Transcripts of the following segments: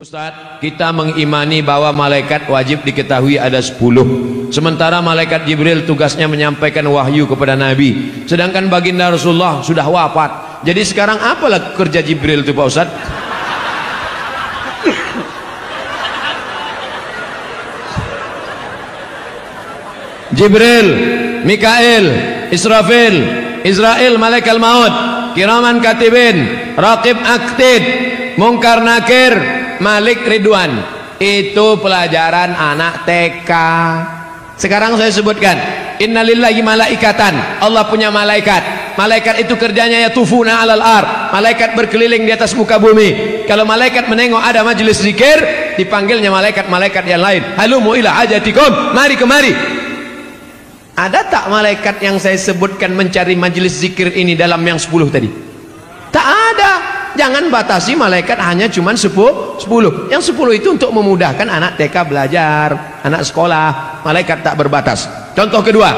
Ustaz, kita mengimani bahwa malaikat wajib diketahui ada 10. Sementara malaikat Jibril tugasnya menyampaikan wahyu kepada Nabi. Sedangkan baginda Rasulullah sudah wafat. Jadi sekarang apalah kerja Jibril itu Pak Ustaz? Jibril, Mikail, Israfil, Israel malaikat maut, kiraman katibin, raqib aktid, mungkar nakir, Malik Ridwan. Itu pelajaran anak TK. Sekarang saya sebutkan, innalillahi malaikatan, Allah punya malaikat. Malaikat itu kerjanya yatufuna alal ar, malaikat berkeliling di atas muka bumi. Kalau malaikat menengok ada majelis zikir, dipanggilnya malaikat-malaikat yang lain, halumu ila hajatikum, mari kemari. Ada tak malaikat yang saya sebutkan mencari majelis zikir ini dalam yang 10 tadi? Tak ada. Jangan batasi malaikat hanya cuma 10. Yang 10 itu untuk memudahkan anak TK belajar, anak sekolah. Malaikat tak berbatas. Contoh kedua,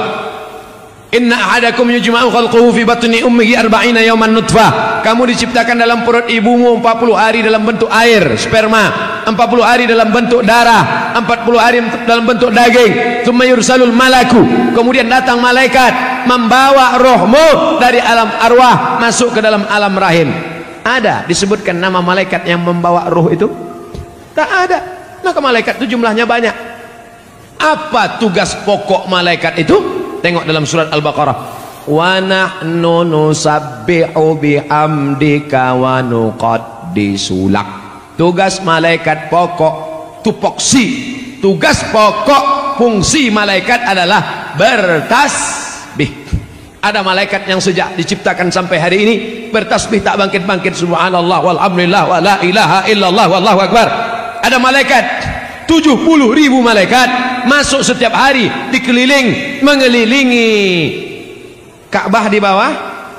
inna ahadakum yujma'u khalquhu fi batni ummihi 40 yawman nutfah. Kamu diciptakan dalam perut ibumu 40 hari dalam bentuk air, sperma, 40 hari dalam bentuk darah, 40 hari dalam bentuk daging. Tsumma yursalul malaku, kemudian datang malaikat membawa rohmu dari alam arwah masuk ke dalam alam rahim. Ada disebutkan nama malaikat yang membawa ruh itu? Tak ada. Maka malaikat itu jumlahnya banyak. Apa tugas pokok malaikat itu? Tengok dalam surat Al-Baqarah. Wa nahnu nusabbihu bihamdika wa nuqaddisu lak. Tugas malaikat pokok, tupoksi. Tugas pokok fungsi malaikat adalah bertasbih. Ada malaikat yang sejak diciptakan sampai hari ini bertasbih tak bangkit-bangkit, subhanallah walhamdulillah wa la ilaha illallah wallahu akbar. Ada malaikat 70.000 malaikat masuk setiap hari dikeliling mengelilingi Ka'bah di bawah,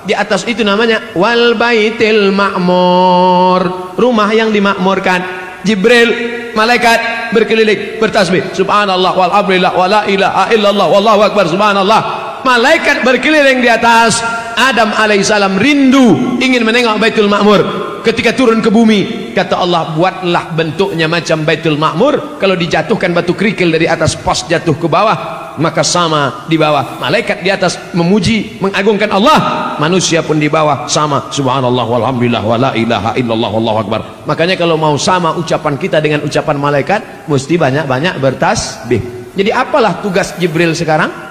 di atas itu namanya wal baitil ma'mur, rumah yang dimakmurkan. Jibril malaikat berkeliling bertasbih subhanallah walhamdulillah wa la ilaha illallah wallahu akbar, subhanallah. Malaikat berkeliling di atas. Adam alaihissalam rindu ingin menengok Baitul Ma'mur. Ketika turun ke bumi, kata Allah, buatlah bentuknya macam Baitul Ma'mur. Kalau dijatuhkan batu kerikil dari atas pos jatuh ke bawah, maka sama di bawah. Malaikat di atas memuji, mengagungkan Allah, manusia pun di bawah sama, subhanallah walhamdulillah wa la ilaha illallah wallahu akbar. Makanya kalau mau sama ucapan kita dengan ucapan malaikat, mesti banyak-banyak bertasbih. Jadi apalah tugas Jibril sekarang?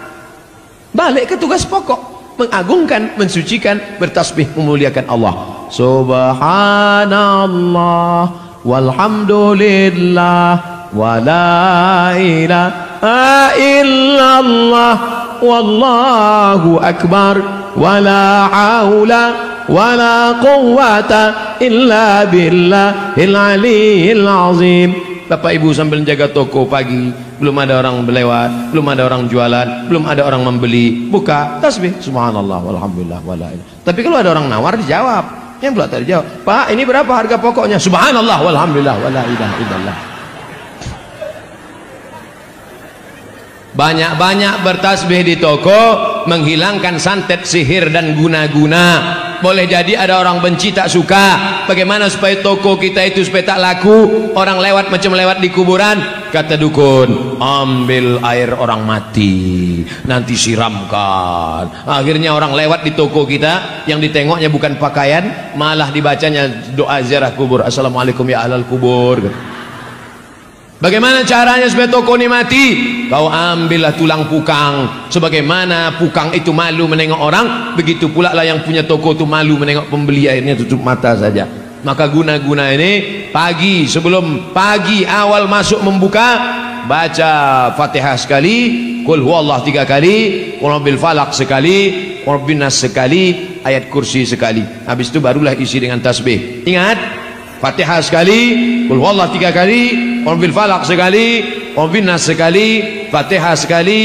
Balik ke tugas pokok, mengagungkan, mensucikan, bertasbih, memuliakan Allah. Subhanallah walhamdulillah wa la ilaha illallah wallahu akbar wa la haula wa la quwwata illa billahil aliyyil azim. Bapak ibu sambil jaga toko pagi, belum ada orang berlewat, belum ada orang jualan, belum ada orang membeli, buka tasbih subhanallah walhamdulillah wala ilaha. Tapi kalau ada orang nawar dijawab, yang belum tak dijawab, Pak ini berapa harga pokoknya? Subhanallah walhamdulillah wala ilaha illallah. Banyak-banyak bertasbih di toko, menghilangkan santet sihir dan guna-guna. Boleh jadi ada orang benci tak suka. Bagaimana supaya toko kita itu supaya tak laku? Orang lewat macam lewat di kuburan. Kata dukun, ambil air orang mati, nanti siramkan. Akhirnya orang lewat di toko kita, yang ditengoknya bukan pakaian, malah dibacanya doa ziarah kubur. Assalamualaikum ya ahlal kubur. Bagaimana caranya supaya toko ini mati? Kau ambillah tulang pukang. Sebagaimana pukang itu malu menengok orang, begitu pula lah yang punya toko itu malu menengok pembeli, akhirnya tutup mata saja. Maka guna-guna ini pagi, sebelum pagi awal masuk membuka, baca Fatihah sekali, Qul huwallah 3 kali, Qul bil falaq sekali, Qul bin nas sekali, ayat kursi sekali. Habis itu barulah isi dengan tasbih. Ingat, Fatihah sekali, Qul huwallah 3 kali, Qul bil falaq sekali, Qul bin nas sekali, Fatihah sekali,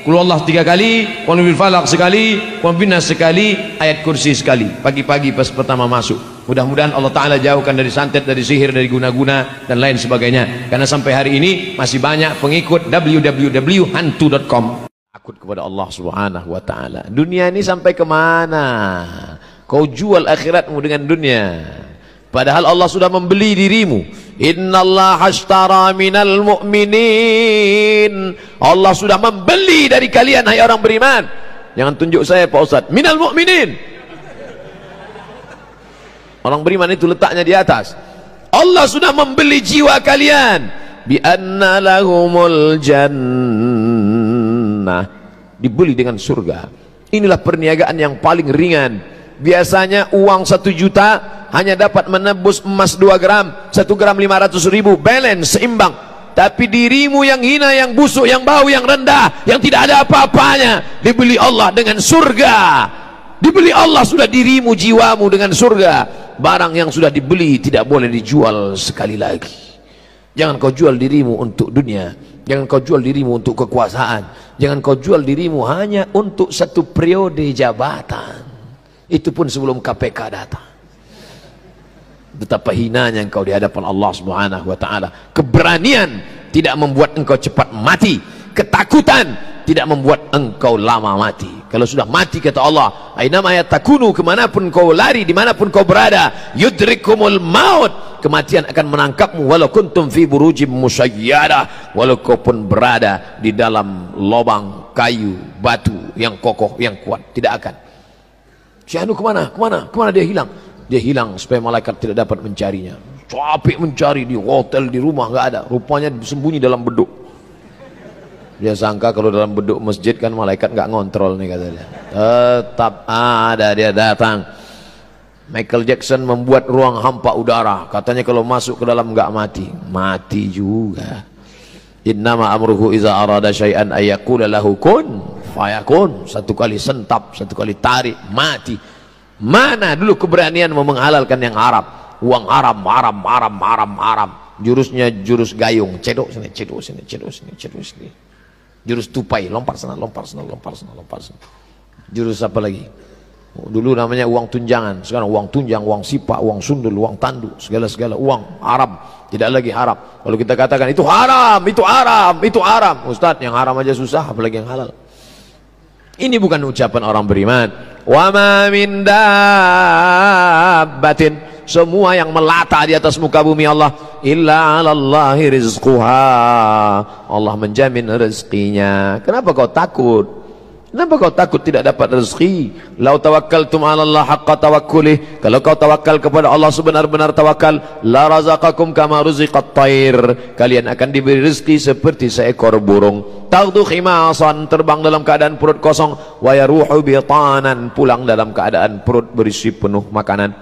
Qul huwallah 3 kali, Qul bil falaq sekali, Qul bin nas sekali, ayat kursi sekali. Pagi-pagi pas pertama masuk. Mudah-mudahan Allah Ta'ala jauhkan dari santet, dari sihir, dari guna-guna dan lain sebagainya. Karena sampai hari ini masih banyak pengikut www.hantu.com. Takut kepada Allah Subhanahu wa Ta'ala. Dunia ini sampai kemana? Kau jual akhiratmu dengan dunia. Padahal Allah sudah membeli dirimu. Innallaha ashtara minal mu'minin. Allah sudah membeli dari kalian, hai orang beriman. Jangan tunjuk saya Pak Ustadz. Minal mu'minin. Orang beriman itu letaknya di atas. Allah sudah membeli jiwa kalian. Bi anna lahumul jannah. Dibeli dengan surga. Inilah perniagaan yang paling ringan. Biasanya uang 1 juta hanya dapat menebus emas 2 gram, 1 gram 500.000, balance, seimbang. Tapi dirimu yang hina, yang busuk, yang bau, yang rendah, yang tidak ada apa-apanya, dibeli Allah dengan surga. Dibeli Allah sudah dirimu, jiwamu dengan surga. Barang yang sudah dibeli tidak boleh dijual sekali lagi. Jangan kau jual dirimu untuk dunia. Jangan kau jual dirimu untuk kekuasaan. Jangan kau jual dirimu hanya untuk 1 periode jabatan. Itu pun sebelum KPK datang. Betapa hinanya engkau di hadapan Allah Subhanahu wa taala. Keberanian tidak membuat engkau cepat mati. Ketakutan tidak membuat engkau lama mati. Kalau sudah mati, kata Allah, ainama yatakunu, kemanapun kau lari, dimanapun kau berada, yudrikumul maut, kematian akan menangkapmu. Walau kuntum fi burujim musayyadah, walau kau pun berada di dalam lubang kayu, batu yang kokoh, yang kuat, tidak akan. Syahnu kemana? Kemana dia hilang? Dia hilang supaya malaikat tidak dapat mencarinya. Capek mencari di hotel, di rumah, nggak ada. Rupanya sembunyi dalam beduk. Dia sangka kalau dalam beduk masjid kan malaikat nggak ngontrol nih, katanya. Tetap ada, dia datang. Michael Jackson membuat ruang hampa udara. Katanya kalau masuk ke dalam nggak mati. Mati juga. Innama amruhu iza arada syai'an ayyaqula lahu kun fayakun. 1 kali sentap, 1 kali tarik, mati. Mana dulu keberanian mau menghalalkan yang haram? Uang haram. Jurusnya jurus gayung, cedok sini, cedok sini, cedok sini, cedok sini. Jurus tupai, lompat sana. Jurus apa lagi? Dulu namanya uang tunjangan, sekarang uang tunjang, uang sipak, uang sundul, uang tanduk, segala uang haram. Tidak lagi haram. Kalau kita katakan itu haram, itu haram. Ustadz, yang haram aja susah, apalagi yang halal. Ini bukan ucapan orang beriman. Wa ma min dabbatin, semua yang melata di atas muka bumi Allah, illa 'alallahi rizquha, Allah menjamin rezekinya. Kenapa kau takut? Kenapa kau takut tidak dapat rezeki? Lau tawakkaltum 'ala Allah haqqa tawakkulih, kalau kau tawakal kepada Allah sebenar-benar tawakal, la razaqakum kama ruziqat thair, kalian akan diberi rezeki seperti seekor burung. Taghdu khimasan, terbang dalam keadaan perut kosong, wa yaruhu bitanan, pulang dalam keadaan perut berisi penuh makanan.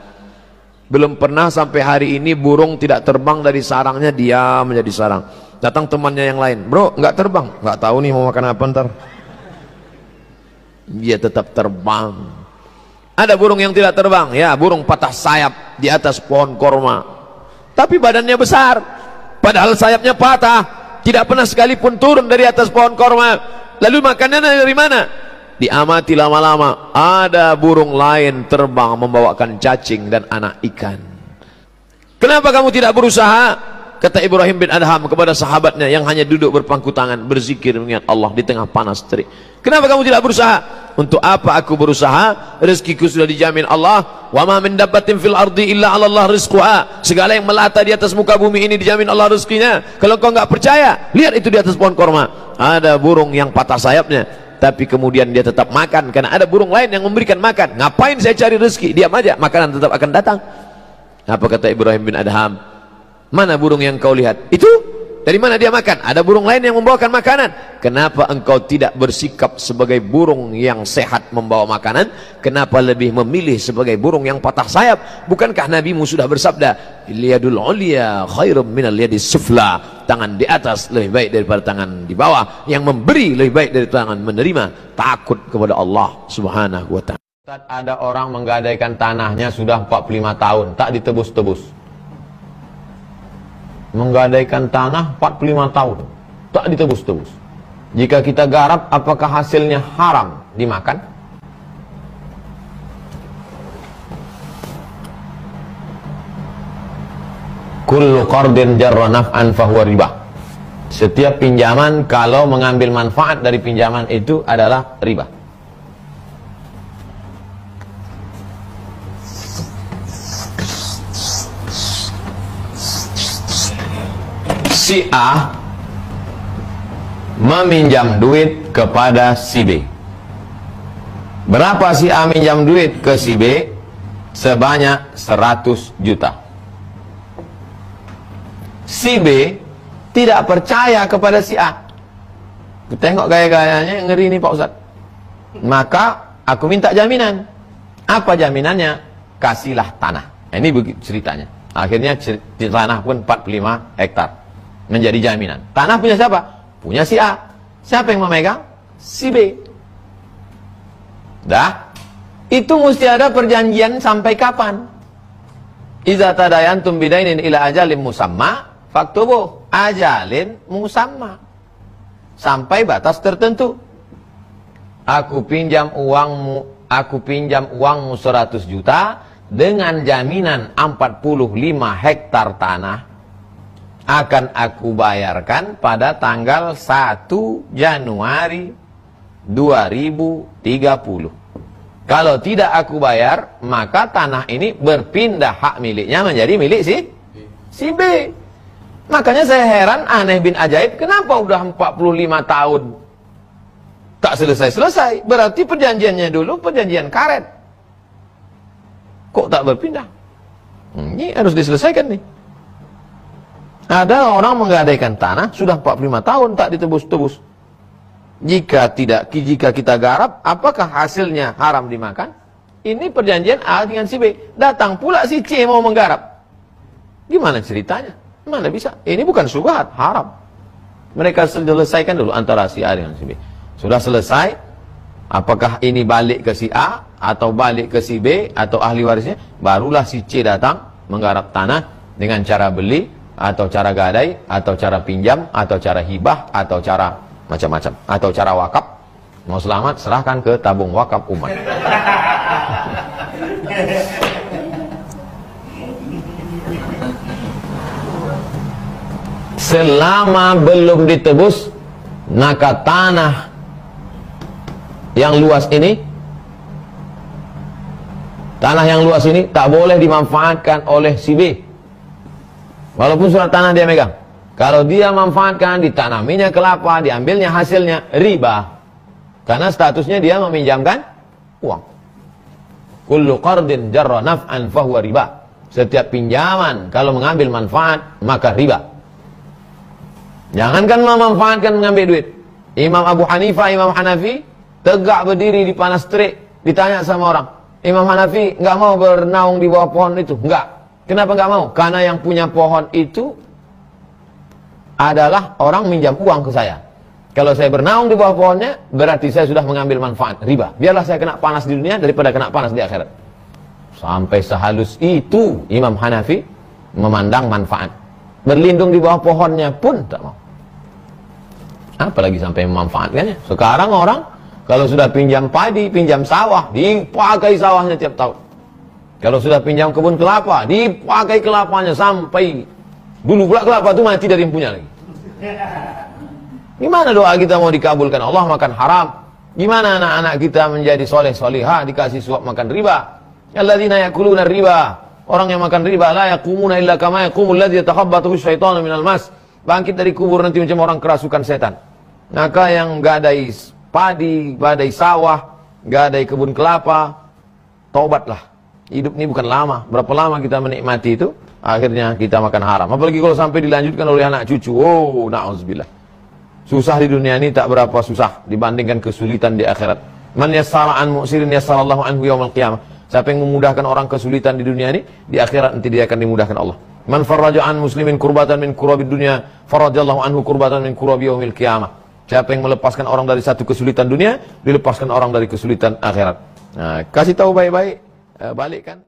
Belum pernah sampai hari ini burung tidak terbang dari sarangnya, diam menjadi sarang. Datang temannya yang lain, bro nggak terbang, nggak tahu nih mau makan apa ntar. Dia tetap terbang. Ada burung yang tidak terbang, ya burung patah sayap di atas pohon korma, tapi badannya besar, padahal sayapnya patah, tidak pernah sekalipun turun dari atas pohon korma. Lalu makanannya dari mana? Diamati lama-lama, ada burung lain terbang membawakan cacing dan anak ikan. Kenapa kamu tidak berusaha? Kata Ibrahim bin Adham kepada sahabatnya yang hanya duduk berpangku tangan berzikir mengingat Allah di tengah panas terik. Kenapa kamu tidak berusaha? Untuk apa aku berusaha? Rezekiku sudah dijamin Allah. Wa ma min dabbatin fil ardi illa 'ala Allah rizquha. Segala yang melata di atas muka bumi ini dijamin Allah rezekinya. Kalau kau enggak percaya, lihat itu di atas pohon korma. Ada burung yang patah sayapnya, tapi kemudian dia tetap makan karena ada burung lain yang memberikan makan. Ngapain saya cari rezeki? Diam aja, makanan tetap akan datang. Apa kata Ibrahim bin Adham? Mana burung yang kau lihat? Itu dari mana dia makan? Ada burung lain yang membawakan makanan. Kenapa engkau tidak bersikap sebagai burung yang sehat membawa makanan? Kenapa lebih memilih sebagai burung yang patah sayap? Bukankah nabimu sudah bersabda, "Liyadul 'ulya khairum minal yadis sufla." Tangan di atas lebih baik daripada tangan di bawah. Yang memberi lebih baik dari tangan menerima. Takut kepada Allah Subhanahu wa ta'ala. Ada orang menggadaikan tanahnya sudah 45 tahun, tak ditebus-tebus. Menggadaikan tanah 45 tahun tak ditebus-tebus. Jika kita garap, apakah hasilnya haram dimakan? Kullu qardin jarra naf'an fahuwa riba. Setiap pinjaman kalau mengambil manfaat dari pinjaman itu adalah riba. Si A meminjam duit kepada si B. Berapa si A minjam duit ke si B? Sebanyak 100 juta. Si B tidak percaya kepada si A. Tengok gaya-gayanya ngeri nih Pak Ustaz. Maka aku minta jaminan. Apa jaminannya? Kasihlah tanah. Ini begitu ceritanya. Akhirnya tanah pun 45 hektar menjadi jaminan. Tanah punya siapa? Punya si A. Siapa yang memegang? Si B. Dah. Itu mesti ada perjanjian sampai kapan? Iza tadayantum bidainin ila ajalin musamma faktubuh. Ajalin musamma. Sampai batas tertentu. Aku pinjam uangmu 100 juta dengan jaminan 45 hektar tanah akan aku bayarkan pada tanggal 1 Januari 2030. Kalau tidak aku bayar, maka tanah ini berpindah hak miliknya menjadi milik si B. Makanya saya heran, aneh bin ajaib, kenapa udah 45 tahun tak selesai-selesai? Berarti perjanjiannya dulu perjanjian karet. Kok tak berpindah? Ini harus diselesaikan nih. Ada orang menggadaikan tanah sudah 45 tahun tak ditebus-tebus. Jika kita garap, apakah hasilnya haram dimakan? Ini perjanjian A dengan si B. Datang pula si C mau menggarap. Gimana ceritanya? Mana bisa? Ini bukan syubhat, haram. Mereka selesaikan dulu antara si A dengan si B. Sudah selesai, apakah ini balik ke si A atau balik ke si B atau ahli warisnya? Barulah si C datang menggarap tanah dengan cara beli atau cara gadai atau cara pinjam atau cara hibah atau cara macam-macam atau cara wakaf. Mau selamat serahkan ke tabung wakaf umat. Selama belum ditebus, maka tanah yang luas ini tak boleh dimanfaatkan oleh si B. Walaupun surat tanah dia megang. Kalau dia manfaatkan, ditanaminya kelapa, diambilnya hasilnya, riba. Karena statusnya dia meminjamkan uang. Kullu qardin jarra naf'an fahuwa riba. Setiap pinjaman, kalau mengambil manfaat, maka riba. Jangankan memanfaatkan mengambil duit. Imam Abu Hanifah, Imam Hanafi, tegak berdiri di panas terik, ditanya sama orang. Imam Hanafi nggak mau bernaung di bawah pohon itu. Nggak. Kenapa nggak mau? Karena yang punya pohon itu adalah orang minjam uang ke saya. Kalau saya bernaung di bawah pohonnya, berarti saya sudah mengambil manfaat, riba. Biarlah saya kena panas di dunia daripada kena panas di akhirat. Sampai sehalus itu Imam Hanafi memandang manfaat. Berlindung di bawah pohonnya pun tak mau. Apalagi sampai memanfaatkannya. Sekarang orang kalau sudah pinjam padi, pinjam sawah, dipakai sawahnya tiap tahun. Kalau sudah pinjam kebun kelapa, dipakai kelapanya sampai dulu pula kelapa itu mati dari yang punya lagi. Gimana doa kita mau dikabulkan Allah makan haram? Gimana anak-anak kita menjadi soleh solihah dikasih suap makan riba? Alladzina yakuluna riba. Orang yang makan riba la yaqumuna illa kama yaqumul ladzi yatakhabbathu syaitanu minal mas. Bangkit dari kubur nanti macam orang kerasukan setan. Maka yang gadai padi, gadai sawah, gadai kebun kelapa, taubatlah. Hidup ini bukan lama. Berapa lama kita menikmati itu? Akhirnya kita makan haram. Apalagi kalau sampai dilanjutkan oleh anak cucu. Oh, na'udzubillah. Susah di dunia ini tak berapa susah dibandingkan kesulitan di akhirat. Man yassara an mu'sirin yassarallahu anhu yaumal qiyamah. Siapa yang memudahkan orang kesulitan di dunia ini, di akhirat nanti dia akan dimudahkan Allah. Man farraja an muslimin kurbatan min kurabid dunya, farajallahu anhu kurbatan min kurabi yaumil qiyamah. Siapa yang melepaskan orang dari satu kesulitan dunia, dilepaskan orang dari kesulitan akhirat. Nah, kasih tahu baik-baik, balikkan.